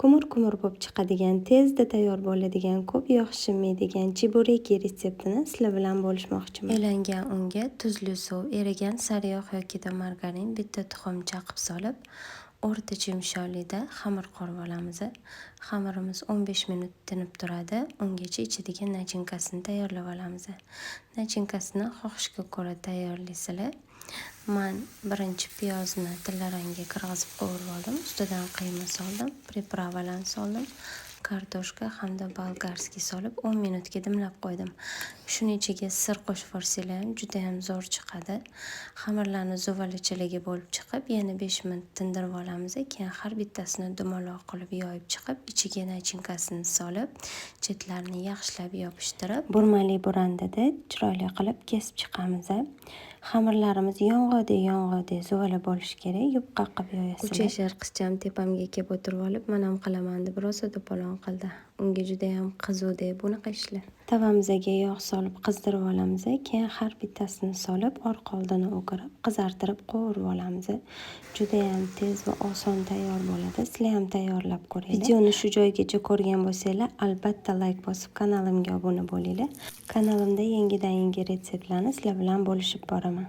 Kumur-kumur bo'lib chiqadigan, tezda tayyor bo'ladigan, ko'p yog' shishmaydigan chibureki retseptini sizlar bilan bo'lishmoqchiman. Elangan unga tuzli suv, erigan sariyog' yoki margarin, bitta tuxum chaqib solib, o'rtacha yumshoqlikda xamir qorib olamiz. Xamirimiz 15 minut tinib turadi. Ungacha ichidagi nachinkasini tayyorlab olamiz. Nachinkasini xohishga ko'ra tayyorlaysizlar. Men birinchi piyozni tillarangga qirg'izib qovurib oldim. Ustidan qiyma soldim, pripravalarni soldim. Kartoshka hamda bolgarskiy solib 10 minutga dimlab qo'ydim. Shuning ichiga sir qo'shib yuborsanglar ham juda ham zo'r chiqadi. Xamirlarni zo'valachiligi bo'lib chiqib, yana 5 minut tindirib olamiz. Keyin har bittasini dumaloq qilib yoyib chiqib, ichiga nachinkasini solib, chetlarini yaxshilab yopishtirib, burmali burandada chiroyli qilib kesib chiqamiz. Xamirlarimiz yong'oqdek zo'vala bo'lishi kerak. Yupqa qilib yoyasizlar. 3 yashar qizcham tepamga kelib o'tirib olib, "Men ham qilaman" deb rosa to'polon qildi. Unga juda ham qiziqdi bunaqa ishlar. Tavamizga yog' solib qizdirib olamiz. Keyin har bittasini solib, orqa oldini o'girib, qizartirib qovurib olamiz. Juda ham tez va oson tayyor bo'ladi. Sizlar ham tayyorlab ko'ringlar. Videoni shu joygacha ko'rgan bo'lsanglar, albatta like bosib kanalimga obuna bo'linglar. Kanalimda yangidan-yangi retseptlarni sizlar bilan bo'lishib boraman.